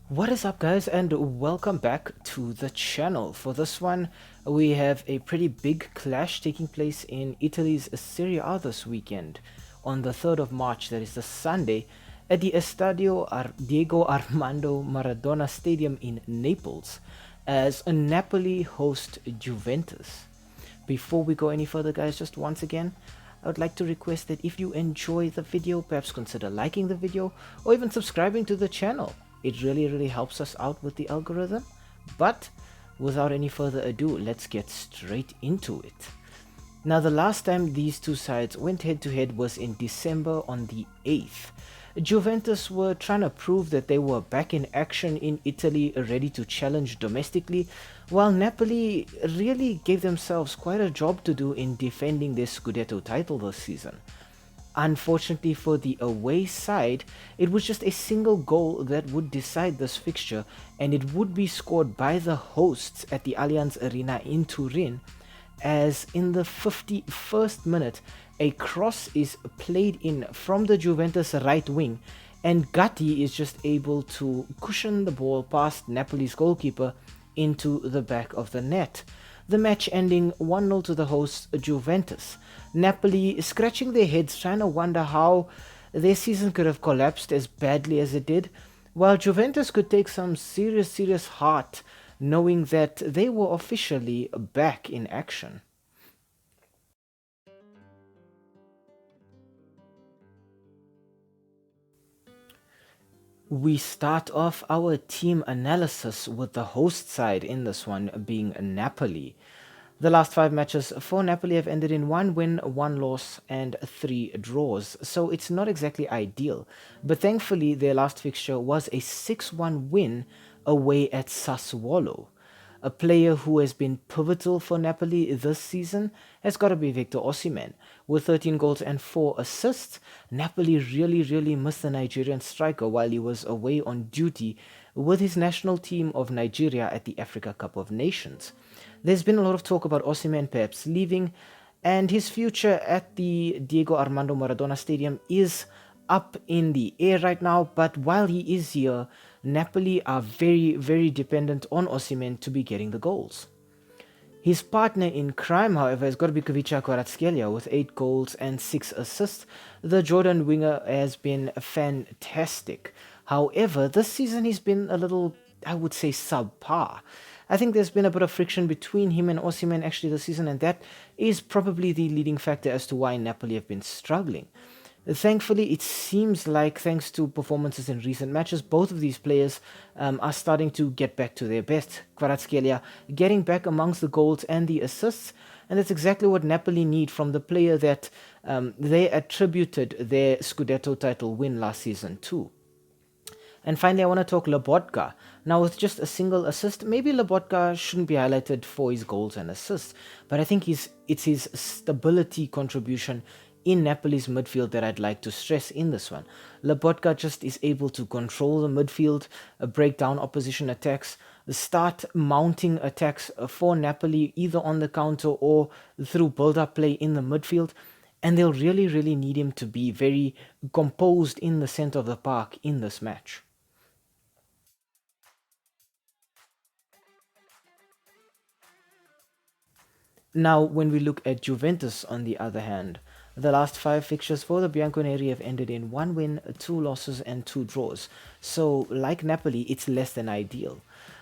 What is up, guys, and welcome back to the channel. For this one, we have a pretty big clash taking place in Italy's Serie A this weekend on the 3rd of March, that is the Sunday, at the Diego Armando Maradona Stadium in Naples, as Napoli host Juventus. Before we go any further, guys, just once again, I would like to request that if you enjoy the video, perhaps consider liking the video or even subscribing to the channel. It really helps us out with the algorithm. But without any further ado, let's get straight into it. Now, the last time these two sides went head to head was in December on the 8th. Juventus were trying to prove that they were back in action in Italy, ready to challenge domestically, while Napoli really gave themselves quite a job to do in defending their Scudetto title this season. Unfortunately for the away side, it was just a single goal that would decide this fixture, and it would be scored by the hosts at the Allianz Arena in Turin, as in the 51st minute, a cross is played in from the Juventus right wing, and Gatti is just able to cushion the ball past Napoli's goalkeeper into the back of the net. The match ending 1-0 to the hosts Juventus. Napoli scratching their heads trying to wonder how their season could have collapsed as badly as it did, while Juventus could take some serious heart knowing that they were officially back in action. We start off our team analysis with the host side in this one being Napoli. The last 5 matches for Napoli have ended in 1 win, 1 loss, and 3 draws, so it's not exactly ideal. But thankfully, their last fixture was a 6-1 win away at Sassuolo. A player who has been pivotal for Napoli this season has got to be Victor Osimhen. With 13 goals and 4 assists, Napoli really missed the Nigerian striker while he was away on duty with his national team of Nigeria at the Africa Cup of Nations. There's been a lot of talk about Osimhen perhaps leaving, and his future at the Diego Armando Maradona Stadium is up in the air right now, but while he is here, Napoli are very dependent on Osimhen to be getting the goals. His partner in crime, however, has got to be Khvicha Kvaratskhelia with 8 goals and 6 assists. The Jordan winger has been fantastic. However, this season he's been a little, I would say, subpar. I think there's been a bit of friction between him and Osimhen actually this season, and that is probably the leading factor as to why Napoli have been struggling. Thankfully, it seems like, thanks to performances in recent matches, both of these players are starting to get back to their best. Kvaratskhelia getting back amongst the goals and the assists, and that's exactly what Napoli need from the player that they attributed their Scudetto title win last season to. And finally, I want to talk Lobotka. Now, with just a single assist, maybe Lobotka shouldn't be highlighted for his goals and assists, but I think it's his stability contribution in Napoli's midfield that I'd like to stress in this one. Lobotka just is able to control the midfield, break down opposition attacks, start mounting attacks for Napoli either on the counter or through build-up play in the midfield, and they'll really need him to be very composed in the center of the park in this match. Now, when we look at Juventus, on the other hand, the last 5 fixtures for the Bianconeri have ended in 1 win, 2 losses, and 2 draws. So, like Napoli, it's less than ideal.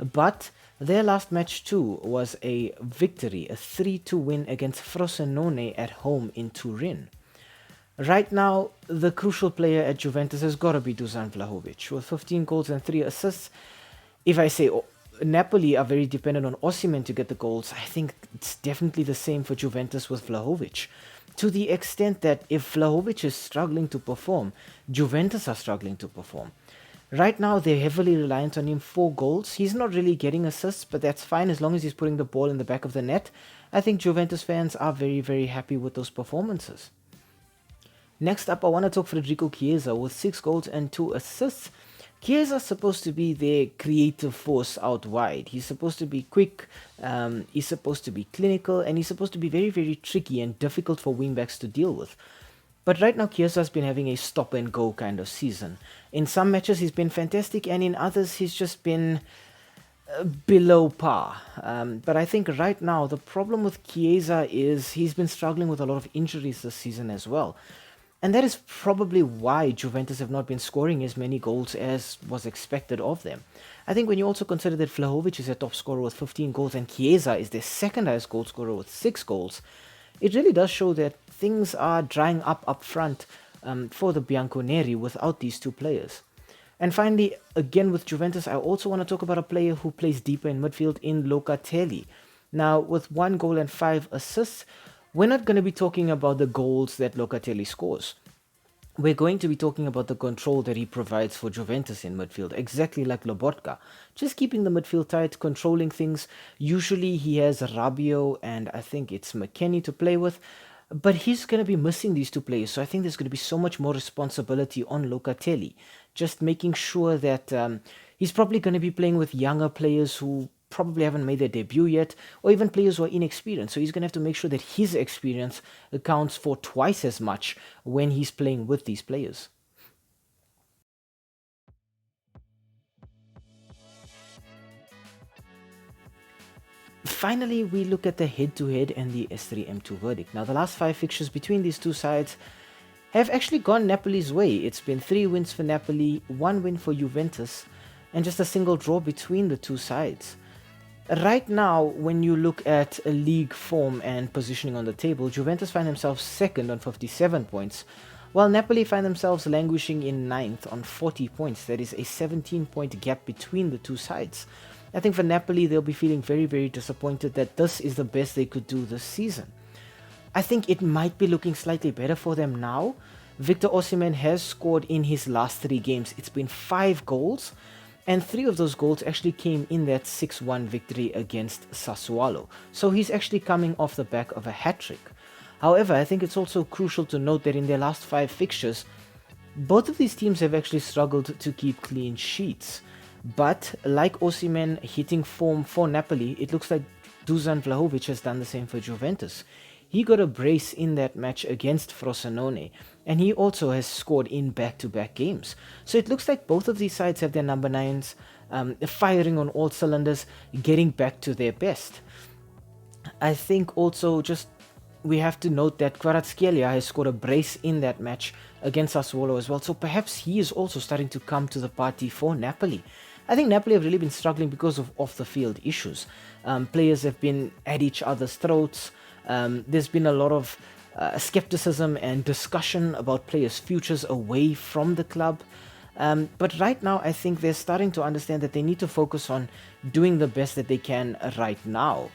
But their last match too was a victory, a 3-2 win against Frosinone at home in Turin. Right now, the crucial player at Juventus has got to be Dusan Vlahovic, with 15 goals and 3 assists. If I say Napoli are very dependent on Osimhen to get the goals, I think it's definitely the same for Juventus with Vlahovic. To the extent that if Vlahovic is struggling to perform, Juventus are struggling to perform. Right now, they're heavily reliant on him for goals. He's not really getting assists, but that's fine as long as he's putting the ball in the back of the net. I think Juventus fans are very happy with those performances. Next up, I want to talk Federico Chiesa with 6 goals and 2 assists. Chiesa's supposed to be their creative force out wide. He's supposed to be quick, he's supposed to be clinical, and he's supposed to be very tricky and difficult for wingbacks to deal with. But right now, Chiesa's been having a stop and go kind of season. In some matches, he's been fantastic, and in others, he's just been below par. But I think right now, the problem with Chiesa is he's been struggling with a lot of injuries this season as well. And that is probably why Juventus have not been scoring as many goals as was expected of them. I think when you also consider that Vlahovic is their top scorer with 15 goals and Chiesa is their second highest goal scorer with 6 goals, it really does show that things are drying up front for the Bianconeri without these two players. And finally, again with Juventus, I also want to talk about a player who plays deeper in midfield in Locatelli. Now, with 1 goal and 5 assists, we're not going to be talking about the goals that Locatelli scores. We're going to be talking about the control that he provides for Juventus in midfield, exactly like Lobotka. Just keeping the midfield tight, controlling things. Usually he has Rabiot and I think it's McKennie to play with, but he's going to be missing these two players, so I think there's going to be so much more responsibility on Locatelli. Just making sure that he's probably going to be playing with younger players who probably haven't made their debut yet, or even players who are inexperienced. So he's going to have to make sure that his experience accounts for twice as much when he's playing with these players. Finally, we look at the head-to-head and the S3M2 verdict. Now, the last 5 fixtures between these two sides have actually gone Napoli's way. It's been 3 wins for Napoli, 1 win for Juventus, and just a single draw between the two sides. Right now, when you look at a league form and positioning on the table, Juventus find themselves second on 57 points, while Napoli find themselves languishing in ninth on 40 points. That is a 17-point gap between the two sides. I think for Napoli, they'll be feeling very, very disappointed that this is the best they could do this season. I think it might be looking slightly better for them now. Victor Osimhen has scored in his last 3 games. It's been 5 goals, and 3 of those goals actually came in that 6-1 victory against Sassuolo. So he's actually coming off the back of a hat-trick. However, I think it's also crucial to note that in their last 5 fixtures, both of these teams have actually struggled to keep clean sheets. But like Osimhen hitting form for Napoli, it looks like Dusan Vlahovic has done the same for Juventus. He got a brace in that match against Frosinone, and he also has scored in back-to-back games. So it looks like both of these sides have their number 9s firing on all cylinders, getting back to their best. I think also just we have to note that Kvaratskhelia has scored a brace in that match against Sassuolo as well, so perhaps he is also starting to come to the party for Napoli. I think Napoli have really been struggling because of off-the-field issues. Players have been at each other's throats. There's been a lot of skepticism and discussion about players' futures away from the club. But right now, I think they're starting to understand that they need to focus on doing the best that they can right now.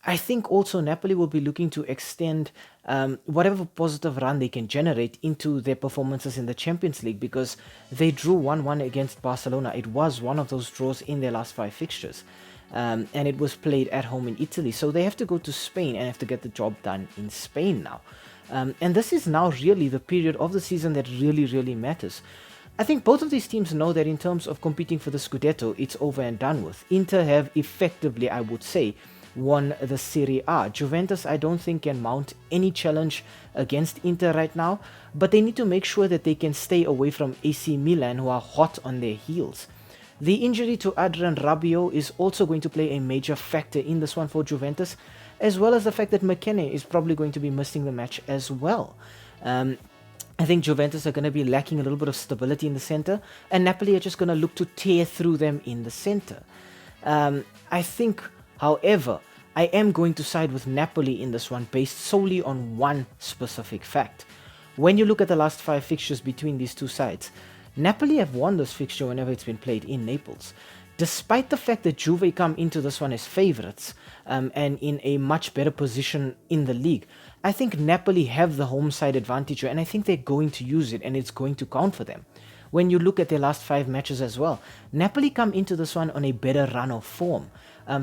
I think also Napoli will be looking to extend whatever positive run they can generate into their performances in the Champions League, because they drew 1-1 against Barcelona. It was one of those draws in their last 5 fixtures. And it was played at home in Italy. So they have to go to Spain and have to get the job done in Spain now. And this is now really the period of the season that really, really matters. I think both of these teams know that in terms of competing for the Scudetto, it's over and done with. Inter have effectively, I would say, won the Serie A. Juventus, I don't think, can mount any challenge against Inter right now, but they need to make sure that they can stay away from AC Milan, who are hot on their heels. The injury to Adrian Rabiot is also going to play a major factor in this one for Juventus, as well as the fact that McKennie is probably going to be missing the match as well. I think Juventus are going to be lacking a little bit of stability in the center, and Napoli are just going to look to tear through them in the center. I think, however, I am going to side with Napoli in this one based solely on one specific fact. When you look at the last 5 fixtures between these two sides, Napoli have won this fixture whenever it's been played in Naples. Despite the fact that Juve come into this one as favourites and in a much better position in the league, I think Napoli have the home side advantage, and I think they're going to use it, and it's going to count for them. When you look at their last 5 matches as well, Napoli come into this one on a better run of form.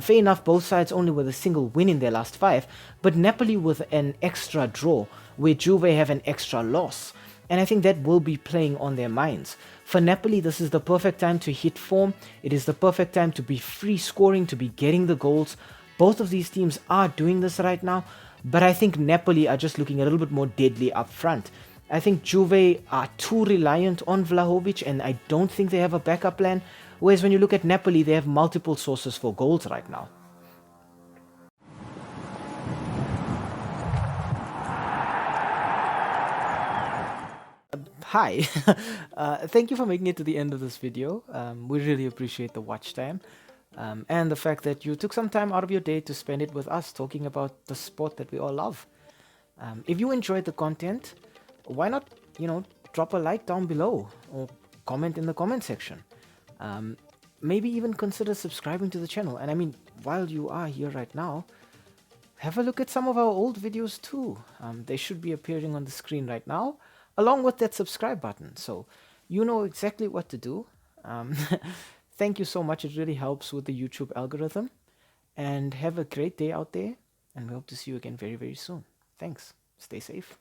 Fair enough, both sides only with a single win in their last 5, but Napoli with an extra draw, where Juve have an extra loss. And I think that will be playing on their minds. For Napoli, this is the perfect time to hit form. It is the perfect time to be free scoring, to be getting the goals. Both of these teams are doing this right now, but I think Napoli are just looking a little bit more deadly up front. I think Juve are too reliant on Vlahovic, and I don't think they have a backup plan. Whereas when you look at Napoli, they have multiple sources for goals right now. Hi, thank you for making it to the end of this video. We really appreciate the watch time, and the fact that you took some time out of your day to spend it with us talking about the sport that we all love. If you enjoyed the content, why not, drop a like down below or comment in the comment section. Maybe even consider subscribing to the channel. And I mean, while you are here right now, have a look at some of our old videos too. They should be appearing on the screen right now, along with that subscribe button. So you know exactly what to do. Um, Thank you so much. It really helps with the YouTube algorithm. And have a great day out there. And we hope to see you again very, very soon. Thanks. Stay safe.